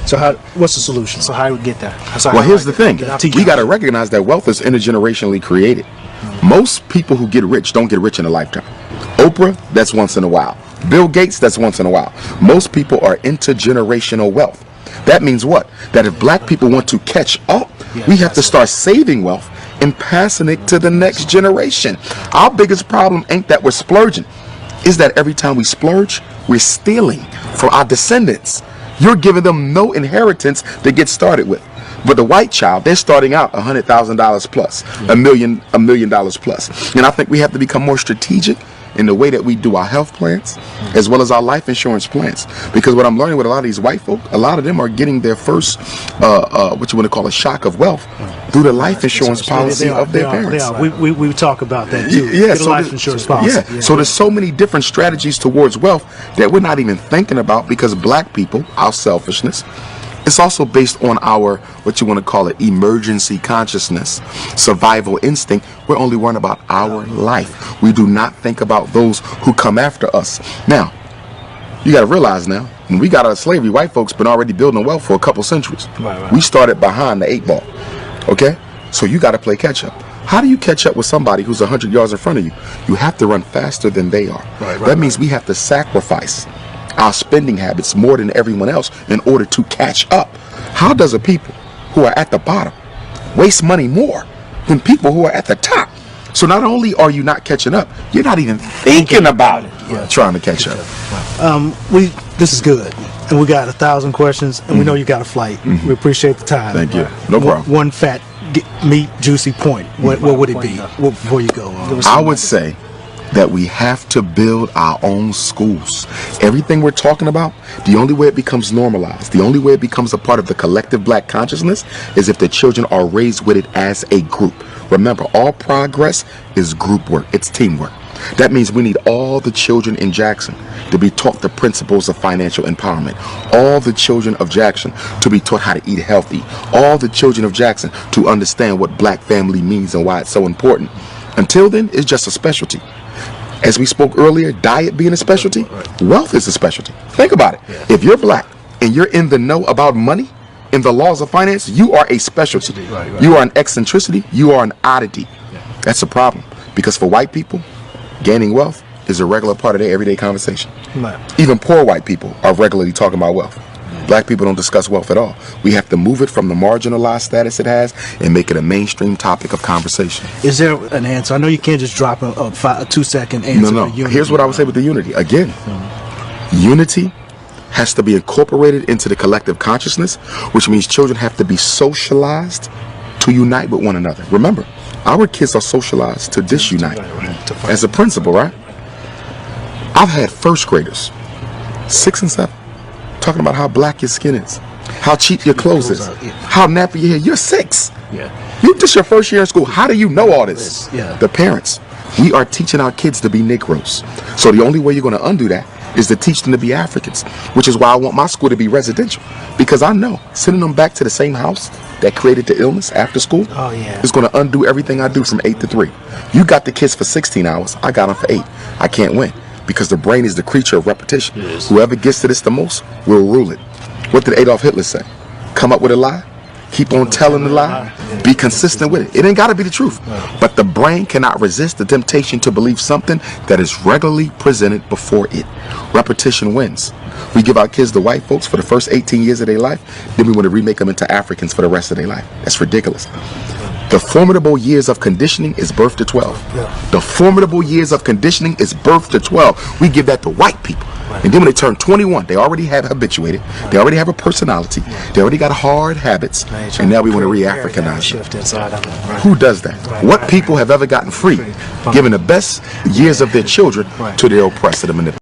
So what's the solution? So how do we get there? Well, here's the thing. We got to recognize that wealth is intergenerationally created. Most people who get rich don't get rich in a lifetime. Oprah, that's once in a while. Bill Gates, that's once in a while. Most people are intergenerational wealth. That means what? That if black people want to catch up, we have to start saving wealth and passing it to the next generation. Our biggest problem ain't that we're splurging. Is that every time we splurge, we're stealing from our descendants. You're giving them no inheritance to get started with. But the white child, they're starting out $100,000 plus, $1 million plus. And I think we have to become more strategic in the way that we do our health plans as well as our life insurance plans. Because what I'm learning with a lot of these white folk, a lot of them are getting their first, what you want to call a shock of wealth through the life insurance policy of their parents. We talk about that too. Yeah, so life insurance policy. Yeah, so there's so many different strategies towards wealth that we're not even thinking about because black people, our selfishness, it's also based on our, what you want to call it, emergency consciousness, survival instinct. We're only worrying about our life. We do not think about those who come after us. Now, you got to realize now, when we got out of slavery, white folks been already building wealth for a couple centuries. Right. We started behind the 8 ball. Okay? So you got to play catch up. How do you catch up with somebody who's 100 yards in front of you? You have to run faster than they are. That means we have to sacrifice our spending habits more than everyone else in order to catch up. How does a people who are at the bottom waste money more than people who are at the top? So not only are you not catching up, you're not even thinking about it, trying to catch up. This is good, and we got 1,000 questions, and we know you got a flight. We appreciate the time. Thank you. No problem. One fat, meat, juicy point. What would it be before you go? I would say that we have to build our own schools. Everything we're talking about, the only way it becomes normalized, the only way it becomes a part of the collective black consciousness is if the children are raised with it as a group. Remember, all progress is group work. It's teamwork. That means we need all the children in Jackson to be taught the principles of financial empowerment. All the children of Jackson to be taught how to eat healthy. All the children of Jackson to understand what black family means and why it's so important. Until then, it's just a specialty. As we spoke earlier, diet being a specialty, wealth is a specialty. Think about it. If you're black and you're in the know about money, in the laws of finance, you are a specialty. You are an eccentricity. You are an oddity. That's a problem. Because for white people, gaining wealth is a regular part of their everyday conversation. Even poor white people are regularly talking about wealth. Black people don't discuss wealth at all. We have to move it from the marginalized status it has and make it a mainstream topic of conversation. Is there an answer? I know you can't just drop a 2-second answer. No. Here's what I would say with the unity. Again, unity has to be incorporated into the collective consciousness, which means children have to be socialized to unite with one another. Remember, our kids are socialized to disunite. As a principal, right? I've had first graders, 6 and 7, talking about how black your skin is, how cheap your clothes is, how nappy your hair. You're 6. This your first year in school. How do you know all this? The parents. We are teaching our kids to be Negroes. So the only way you're going to undo that is to teach them to be Africans, which is why I want my school to be residential. Because I know sending them back to the same house that created the illness after school is going to undo everything I do from 8 to 3. You got the kids for 16 hours. I got them for 8. I can't win because the brain is the creature of repetition. Whoever gets to this the most will rule it. What did Adolf Hitler say? Come up with a lie, keep on telling the lie, be consistent with it. It ain't got to be the truth. But the brain cannot resist the temptation to believe something that is regularly presented before it. Repetition wins. We give our kids the white folks for the first 18 years of their life, then we want to remake them into Africans for the rest of their life. That's ridiculous. The formidable years of conditioning is birth to 12. The formidable years of conditioning is birth to 12. We give that to white people. And then when they turn 21, they already have habituated. They already have a personality. They already got hard habits. And now we want to re-Africanize them. Who does that? What people have ever gotten free, giving the best years of their children to their oppressor, the manipulator?